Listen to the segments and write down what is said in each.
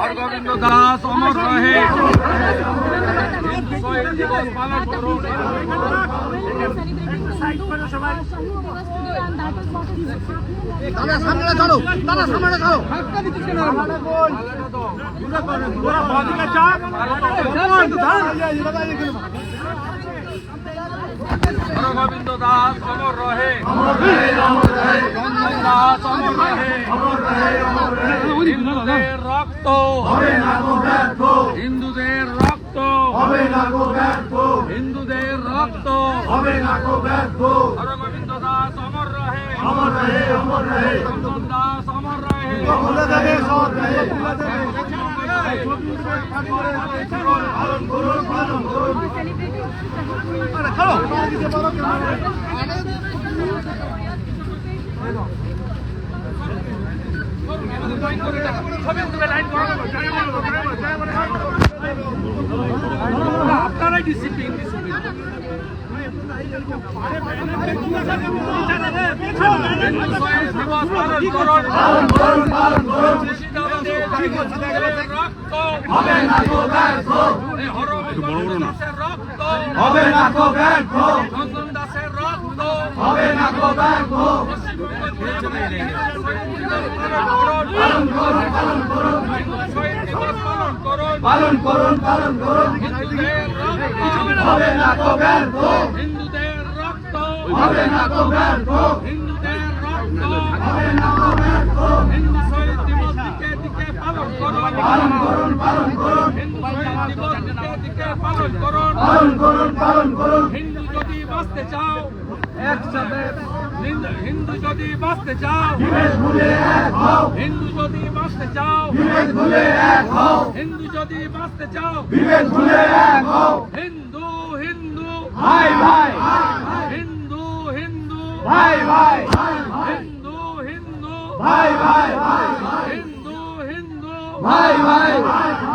হরগোবিন্দ দাস অমর রহে। শহীদ দিবস পালন করুন। হরগোবিন্দ দাস অমর রহে। চন্দন দাস অমর রহে। হিন্দুদের রক্ত হিন্দুদের রক্ত হিন্দুদের রক্ত হরগোবিন্দ দাস অমর রহে। চন্দন দাস অমর রহে। আপনারাই ডিসিপ্লিন হবে না তো ব্যর্থ, চন্দন দাসের রক্ত হবে না তো ব্যর্থ। পালন করুন পালন করুন, হবে না তো ব্যর্থ, হিন্দুদের রক্ত হবে না তো ব্যর্থ, হিন্দুদের রক্ত হবে না তো ব্যর্থ। হিন্দু শহীদ দিবস দিকে দিকে পালন করুন। পালন করুন পালন করুন, হিন্দু শহীদ দিবস দিকে দিকে পালন করুন। পালন করুন পালন করুন। হিন্দু যদি বাঁচতে চাও একসাথে, হিন্দু যদি বাঁচতে চাও, বিভেদ ভুলে এক হও, হিন্দু যদি বাঁচতে চাও, বিভেদ ভুলে এক হও, হিন্দু যদি বাঁচতে চাও, বিভেদ ভুলে এক হও। হিন্দু হিন্দু ভাই ভাই হিন্দু হিন্দু ভাই ভাই হিন্দু হিন্দু ভাই ভাই হিন্দু হিন্দু ভাই ভাই,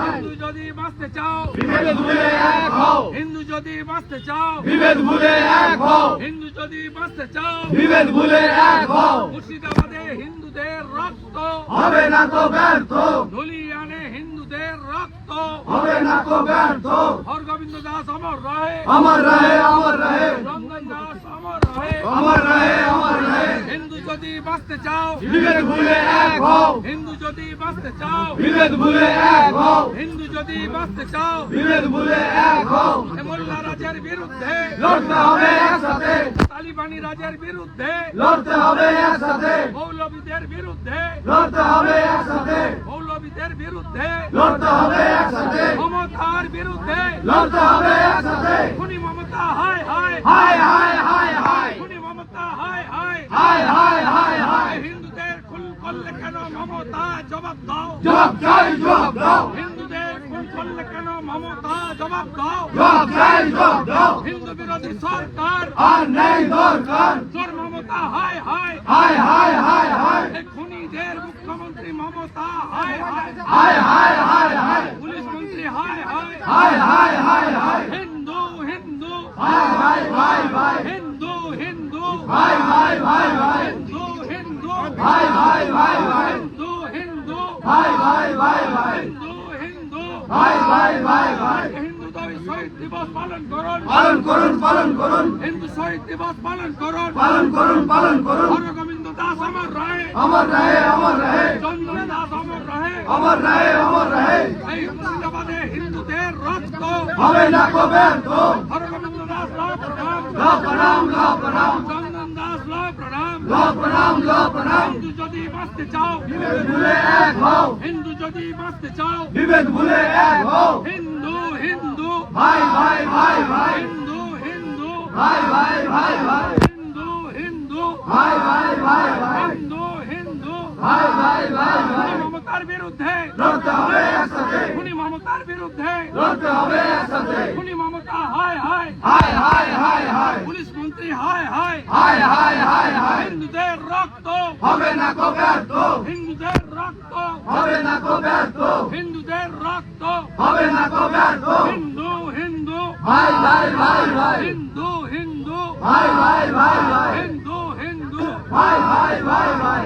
হিন্দু যদি বাঁচতে চাও, বিভেদ ভুলে এক হও, হিন্দু যদি বাঁচতে চাও, বিভেদ ভুলে এক হও, হিন্দু যদি বাঁচতে চাও, বিভেদ ভুলে এক হও। মুর্শিদাবাদে হিন্দুদের রক্ত হবে না তো ব্যর্থ, ধুলিয়ানে হিন্দুদের রক্ত হবে না তো ব্যর্থ। হরগোবিন্দ দাস অমর রহে। অমর রহে অমর রহে, চন্দন দাস অমর রহে। অমর রহে অমর রহে। হিন্দু যদি বাঁচতে চাও, বিভেদ ভুলে এক হও, হিন্দু যদি বাঁচতে চাও, বিভেদ ভুলে এক হও, হিন্দু যদি বাঁচতে চাও, বিভেদ ভুলে এক হও। মোল্লা রাজের বিরুদ্ধে, লড়তে হবে একসাথে, তালিবানি রাজের বিরুদ্ধে, লড়তে হবে একসাথে, মৌলবীদের বিরুদ্ধে, লড়তে হবে একসাথে, মৌলবীদের বিরুদ্ধে, লড়তে হবে একসাথে, মমতার বিরুদ্ধে, লড়তে হবে একসাথে। খুনি মমতা হায় হায়, হায় হায় হায় হায়, খুনি মমতা হায় হায়, হায় হায় হায় হায়। হিন্দুদের খুন করলে কেন মমতা জবাব দাও, জবাব চাই জবাব দাও, হিন্দুদের খুন করলে কেন মমতা জবাব দাও, জবাব চাই জবাব দাও। হিন্দু বিরোধী সরকার আর নেই দরকার, চোর মমতা হায় হায়, হায় হায় হায় হায়, এই খুনিদের মুখ্যমন্ত্রী মমতা হায় হায়, হায় হায় হায় হায়, পুলিশ মন্ত্রী হায় হায়, হায় হায় হায় হায়, হিন্দু হিন্দু হায় হায় ভাই ভাই, হিন্দু হিন্দু ভাই ভাই ভাই ভাই, হিন্দু হিন্দু ভাই ভাই ভাই ভাই, হিন্দু হিন্দু ভাই ভাই ভাই ভাই, হিন্দু হিন্দু ভাই ভাই ভাই ভাই। হিন্দু শহীদ দিবস পালন করুন, পালন করুন পালন করুন, হিন্দু শহীদ দিবস পালন করুন। পালন করুন পালন করুন। হরগোবিন্দ দাস অমর রহে। অমর রহে অমর রহে, চন্দন দাস অমর রহে। অমর রহে অমর রহে। এই মুর্শিদাবাদে হিন্দুদের রক্ত হবে না তো ব্যর্থ, হরগোবিন্দ দাস ল প্রণাম, ল প্রণাম ল প্রণাম, চন্দন দাস ল প্রণাম। ল প্রণাম ল প্রণাম। হিন্দু যদি বাঁচতে চাও, বিভেদ ভুলে এক হও, হিন্দু যদি বাঁচতে চাও, বিভেদ ভুলে এক হও। হিন্দু হিন্দু ভাই ভাই ভাই ভাই, হিন্দু হিন্দু ভাই ভাই ভাই ভাই, হিন্দু হিন্দু ভাই ভাই ভাই ভাই, হিন্দু হিন্দু ভাই ভাই ভাই ভাই। খুনি মমতার বিরুদ্ধে, লড়তে হবে একসাথে, খুনি মমতার বিরুদ্ধে, লড়তে হবে একসাথে। খুনি মমতা হায় হায়, হায় হায় হায় হায়, পুলিশ মন্ত্রী হায় হায়, হায় হায় হায় হায়। হিন্দুদের রক্ত, হবে না তো ব্যর্থ, হিন্দুদের রক্ত, হবে না তো ব্যর্থ, হিন্দুদের রক্ত, হবে না তো ব্যর্থ। হিন্দু হিন্দু ভাই ভাই ভাই ভাই, হিন্দু হিন্দু ভাই ভাই ভাই ভাই, হিন্দু হিন্দু ভাই ভাই ভাই ভাই।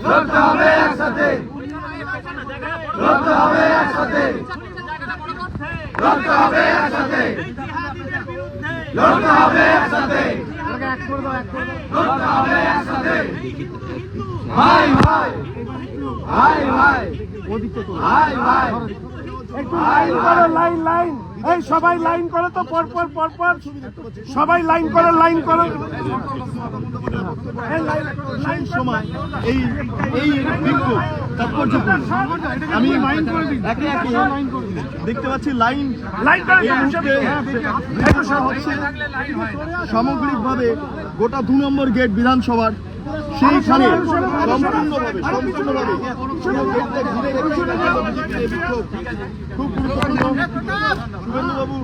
লড়তে হবে একসাথে। একসাথে লড়তে হবে একসাথে লড়তে হবে একসাথে লড়তে হবে একসাথে লড়তে হবে একসাথে ভাই ভাই ভাই ভাই ভাই ভাই লাইন করো, লাইন লাইন, এই সবাই লাইন করো তো, পরপর পরপর সবাই লাইন করো, লাইন করো। সেই সময় এই এই বিক্ষোভ তাৎপর্যপূর্ণ। আমি একে একে দেখতে পাচ্ছি লাইন লাইন করো, এই মুহূর্তে হচ্ছে সামগ্রিকভাবে গোটা 2 নম্বর গেট বিধানসভার সেইখানে সম্পূর্ণভাবে পুরো গেটটা ঘিরে রেখে বিজেপির এই বিক্ষোভ খুব গুরুত্বপূর্ণ। শুভেন্দুবাবু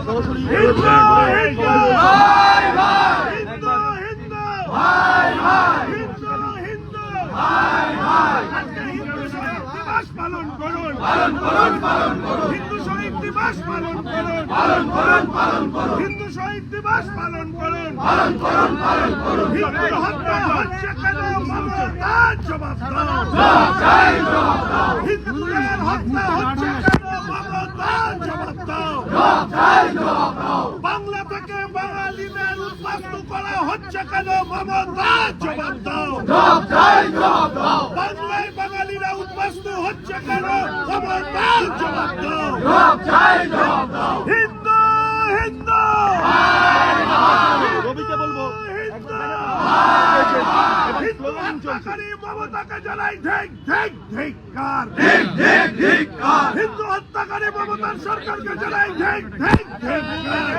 সরাসরি পালন করুন, পালন করুন, পালন করুন, হিন্দু শহীদ দিবস পালন করুন, পালন করুন, পালন করুন, হিন্দু শহীদ দিবস পালন করুন, পালন করুন, পালন করুন, হিন্দু হত্যা হচ্ছে কেন মমতার জবাব দাও, জয় জবাব দাও হিন্দুদের হত্যা হচ্ছে কেন মমতার জবাব দাও, জয় জবাব দাও বাংলা থেকে বাঙালিদের উদ্বাস্তু করা হচ্ছে কেন মমতার জবাব দাও, জয় জবাব দাও বাংলায় বাঙালিরা উদ্বাস্তু হচ্ছে কেন মমতার জবাব দাও, জয় জবাব দাও হিন্দু হিন্দু রবিকে বলবো হিন্দু হত্যাকারী মমতাকে জানাই ধিক ধিক ধিক্কার, ধিক্কার হিন্দু হত্যাকারী মমতার সরকারকে জানাই ধিক ধিক ধিক্কার,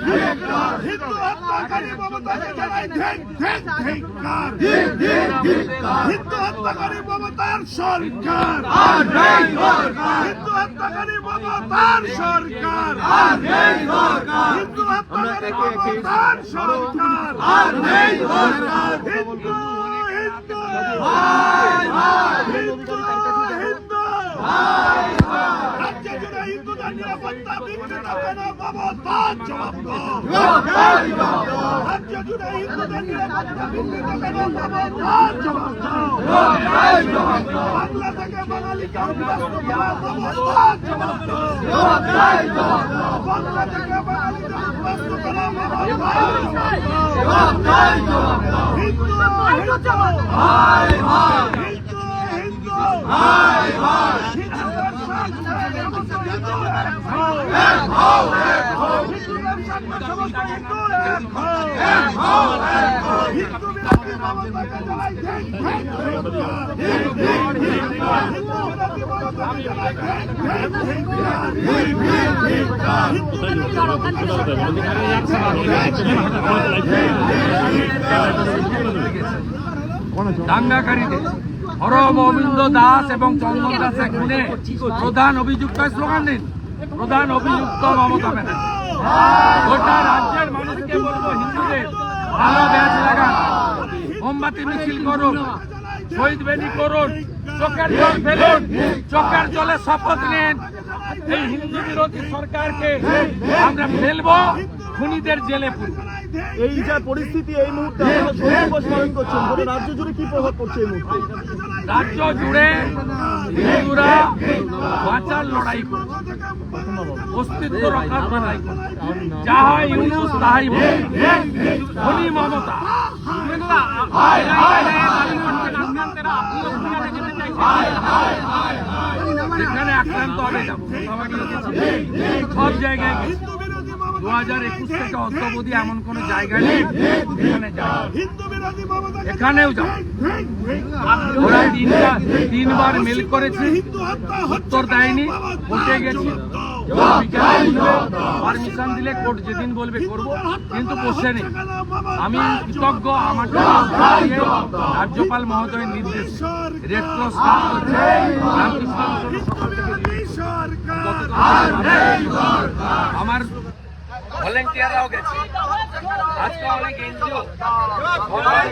ধিক্কার হিন্দু হত্যাকারী মমতাকে জানাই ধিক ধিক ধিক্কার, ধিক্কার হিন্দু হত্যাকারী মমতার সরকার, আর নেই সরকার হিন্দু হত্যাকারী মমতার সরকার, আর নেই সরকার হিন্দু হত্যাকারী মমতার সরকার, আর নেই সরকার হিন্দু হিন্দু ভাই ভাই হিন্দু হিন্দু রাজ্য জুড়ে হিন্দুদের নিরাপত্তা বিঘ্নিত কেন মমতার জবাব দাও, জয় জবাব দাও রাজ্য জুড়ে হিন্দুদের নিরাপত্তা বিঘ্নিত কেন মমতার জবাব দাও, জয় জবাব দাও বাংলা থেকে বাঙালিকে উদ্বাস্তু করা মমতার জবাব দাও, জয় জবাব দাও বাংলা থেকে বাঙালিকে উদ্বাস্তু করা মমতার জবাব দাও, জয় জবাব দাও হিন্দু হিন্দু ভাই ভাই হিন্দু হিন্দু ভাই ভাই হিন্দুদের স্বার্থে সমস্ত হিন্দু এক হও, এক হও এক হও হিন্দুদের স্বার্থে সমস্ত হিন্দু এক হও, এক হও এক হও হিন্দু বিরোধী মমতাকে জানাই ধিক ধিক ধিক্কার, হিন্দু বিরোধী মমতাকে জানাই ধিক ধিক ধিক্কার, হিন্দু বিরোধী দাঙ্গাকারীদের হরগোবিন্দ দাস এবং চন্দন দাসের খুনে প্রধান অভিযুক্ত স্লোগান দিন, প্রধান অভিযুক্ত মমতা ব্যানার্জি। গোটা রাজ্যের মানুষকে বলবো, হিন্দুদের ভালো ব্যাচ লাগান, মোমবাতি মিছিল করুন, শহীদ বেদি করুন, চোখের জল ফেলুন, চোখের জলে শপথ নিন, এই হিন্দু বিরোধী সরকারকে আমরা ফেলবো, খুনিদের জেলে পুরবো। এই যা পরিস্থিতি এই মুহূর্তে আপনারা শহীদ দিবস পালন করছেন, গোটা রাজ্য জুড়ে কি প্রভাব পড়ছে এই মুহূর্তে? রাজ্য জুড়ে হিন্দুরা বাঁচার লড়াই করছে, অস্তিত্ব রক্ষার লড়াই করছে, যাহা ইউনুস তাহাই খনি মমতা। যেখানে আক্রান্ত হবে যাবো, সব জায়গায় গেছে। 2021 থেকে অদ্যাবধি এমন কোন জায়গা নেই এখানে যাই, এখানেও যাও। ওরা তিনবার মেল করেছে, উত্তর দেয়নি, কোর্টে গেছি, পারমিশন দিলে কোর্ট যেদিন বলবে করবো, কিন্তু বসে নেই। আমি কৃতজ্ঞ, আমার রাজ্যপাল মহোদয়ের নির্দেশ রেড ক্রস আমার ভলেন্টিয়াররাও গেছে, আজকে অনেক এনজিও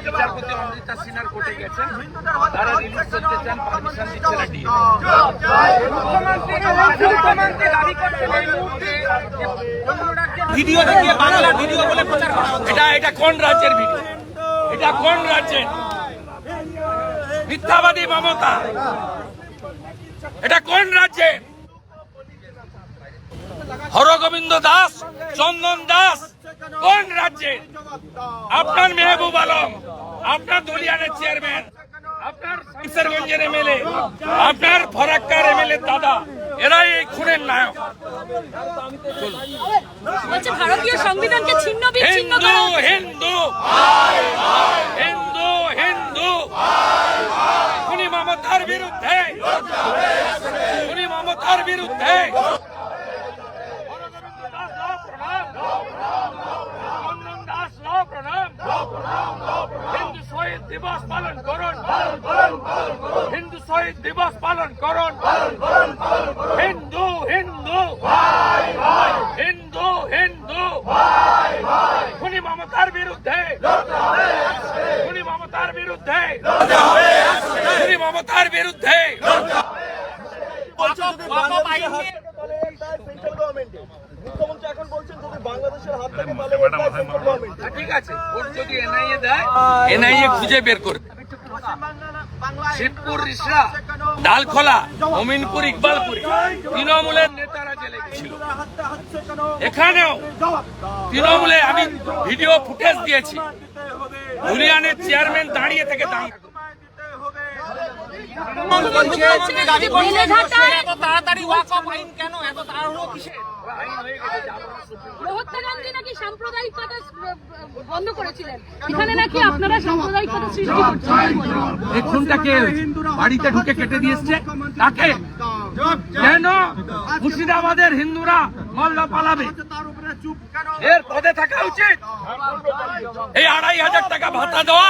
বিচারপতি অমৃতা সিনহার কোর্টে গেছেন, তারা রিলিজ করতে চান, পারমিশন দিচ্ছে না ডিএম। ভিডিও দেখিয়ে বাংলার ভিডিও বলে প্রচার করা হচ্ছে। এটা কোন রাজ্যের ভিডিও? এটা কোন রাজ্যের মিথ্যাবাদী মমতা, এটা কোন রাজ্যে? হরগোবিন্দ দাস, চন্দন দাস কোন রাজ্যে? আপনার মেহবুব আলম, আপনার দলিয়ানের চেয়ারম্যান, আপনার শামসেরগঞ্জের এমএলএ, আপনার ফরাক্কার এমএলএ দাদা, এরাই এই খুনের নায়ক। বলছে ভারতীয় সংবিধানকে ছিন্ন বিচ্ছিন্ন হিন্দু করা হিন্দু হিন্দু হিন্দু খুনি মমতার বিরুদ্ধে, খুনি মমতার বিরুদ্ধে। চন্দন দাস প্রণাম। হিন্দু শহীদ দিবস পালন করুন, হিন্দু শহীদ দিবস পালন করুন। হিন্দু হিন্দু হিন্দু হিন্দু খুনি মমতার বিরুদ্ধে, খুনি মমতার বিরুদ্ধে, খুনি মমতার বিরুদ্ধে। বলছে যদি বাংলাদেশের হাত থেকে তাহলে এটা সেন্ট্রাল গভর্নমেন্টের। মুখ্যমন্ত্রী এখন বলছেন যদি বাংলাদেশের হাত থেকে তাহলে এটা সেন্ট্রাল গভর্নমেন্টের। ঠিক আছে, ওর যদি এনআইএ দেয়, এনআইএ খুঁজে বের করবে। শিবপুর, রিসরা, ডালখোলা, অমিনপুর, ইকবালপুর তৃণমূলের নেতারা জেলে গেছিল। এখানেও তৃণমূলে আমি ভিডিও ফুটেজ দিয়েছি, ধুলিয়ানের চেয়ারম্যান দাঁড়িয়ে থেকে দাঁড়িয়ে তাড়াতাড়ি ওয়াকফ আইন কেন এত তাড়াহুড়ো কিসের? মহাত্মা গান্ধী নাকি সাম্প্রদায়িকতা বন্ধ করেছিলেন, এখানে নাকি আপনারা সাম্প্রদায়িকতা সৃষ্টি করছেন। এই খুনটা কে বাড়িতে ঢুকে কেটে দিয়েছে? তাকে কেন মুর্শিদাবাদের হিন্দুরা মল্লা পালাবে? এর পদে থাকা উচিত। এই ২৫০০ টাকা ভাতা দেওয়া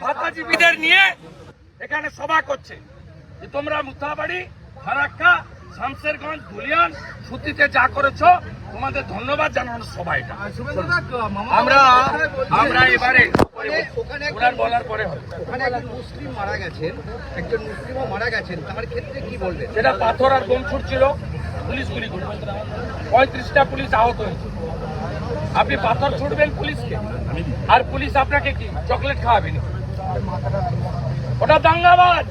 ভাতাজীবীদের নিয়ে এখানে সভা করছে যে তোমরা মুথাবাড়ি, ফারাক্কা, শামসেরগঞ্জ, ধুলিয়ান, সুতিতে যা করেছো তোমাদের ধন্যবাদ জানানোর সভা এটা। আমরা এবারে কোরআন বলার পরে ওখানে একজন মুসলিম মারা গেছেন, একজন মুসলিমও মারা গেছেন, তার ক্ষেত্রে কি বলবেন? সেটা পাথর আর বোম ছুটছিল, পুলিশ গুলি করল, ৩৫টা পুলিশ আহত হয়েছে। আপনি পাথর ছুটবেন পুলিশকে, আর পুলিশ আপনাকে কি চকলেট খাওয়াবেন? ওটা দাঙ্গাবাজ,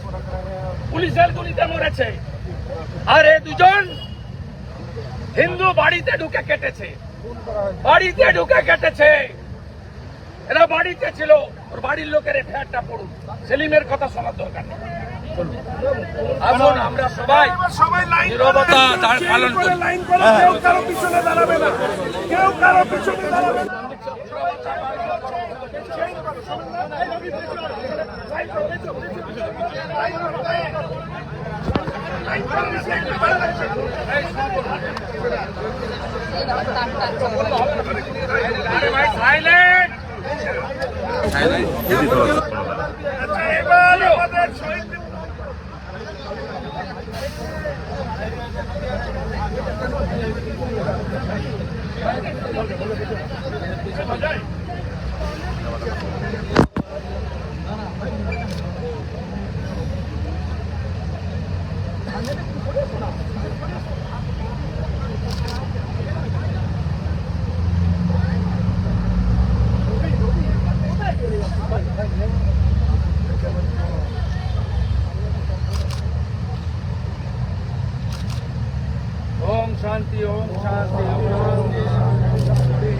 পুলিশের গুলিতে মরেছে। আর এ দুজন হিন্দু বাড়িতে ঢুকে কেটেছে, বাড়িতে ঢুকে কেটেছে। এরা বাড়িতে ছিল, ওর বাড়ির লোকের এফআইআরটা পড়ুন। সেলিমের কথা শোনার দরকার নেই। আসুন আমরা সবাই নীরবতা পালন করি। লাইন করে কেউ কারো পিছনে দাঁড়াবে না, কেউ কারো পিছনে দাঁড়াবে না। আরে ভাই সাইলেন্ট। এবার আমাদের শহীদ ওম শান্তি, ওম শান্তি, ওম শান্তি।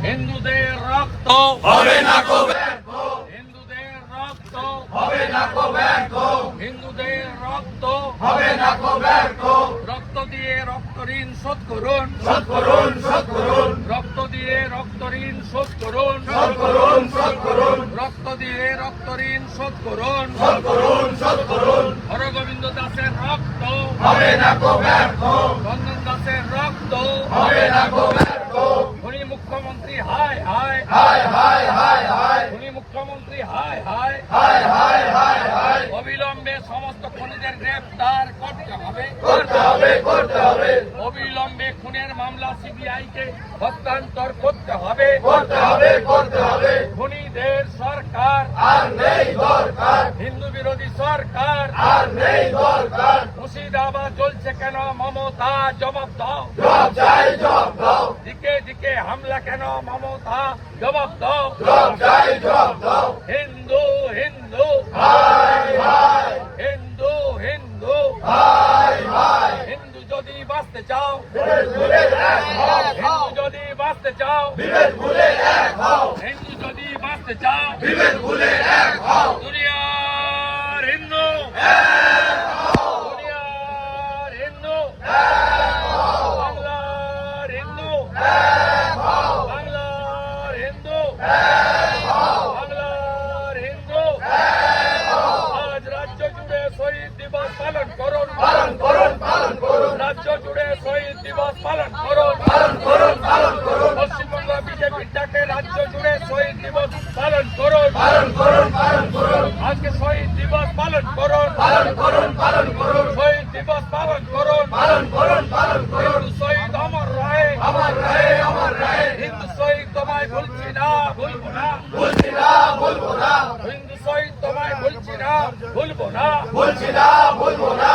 হিন্দুদের রক্ত হবে না কো ব্যর্থ, হিন্দুদের রক্ত হবে না কো ব্যর্থ, হিন্দুদের রক্ত হবে না কো ব্যর্থ। রক্ত দিয়ে রক্ত ঋণ শোধ করুন, শোধ করুন, শোধ করুন, রক্ত দিয়ে রক্ত ঋণ শোধ করুন, শোধ করুন, শোধ করুন, রক্ত দিয়ে রক্ত ঋণ শোধ করুন। শোধ করুন, শোধ করুন, হরগোবিন্দ দাসের রক্ত, হবে না কো ব্যর্থ, চন্দন দাসের রক্ত, হবে না কো ব্যর্থ। উনি মুখ্যমন্ত্রী হায় হায়, হায় হায় হায় হায়, উনি মুখ্যমন্ত্রী হায় হায়। হায় হায় হায় হায়, অবিলম্বে সমস্ত খুনিদের গ্রেফতার করতে হবে, করতে হবে, করতে হবে, অবিলম্বে খুনের মামলা সিবিআই কে হস্তান্তর করতে হবে, করতে হবে, করতে হবে। খুনিদের সরকার আর নেই দরকার, হিন্দু বিরোধী সরকার, আর নেই দরকার। মুর্শিদাবাদ চলছে কেন মমতা জবাব দাও, জবাব চাই, জবাব দাও, দিকে দিকে হামলা কেন মমতা জবাব দাও। জবাব চাই, জবাব দাও। হিন্দু হিন্দু ভাই করতে চাও বিভেদ ভুলে এক হও দুনিয়ার হিন্দু দুনিয়ার হিন্দু বাংলার হিন্দু বাংলার হিন্দু বাংলার হিন্দু আজ রাজ্য জুড়ে শহীদ দিবস পালন করুন পালন করুন পালন করুন রাজ্য জুড়ে শহীদ দিবস পালন করুন পালন করুন পালন করুন পশ্চিমবঙ্গ বিজেপির ডাকে রাজ্য জুড়ে শহীদ দিবস পালন করুন পালন করুন পালন করুন আজকে শহীদ দিবস পালন করুন পালন করুন পালন করুন শহীদ দিবস পালন করুন পালন করুন পালন করুন হিন্দু শহীদ অমর রায় আমার রায়ে আমার রায়ে হিন্দু শহীদ তোমায় ভুলছি না ভুলবো না বলছি না বলবো না হিন্দু শহীদ তোমায় ভুলছি না ভুলবো না বলছি না বলবো না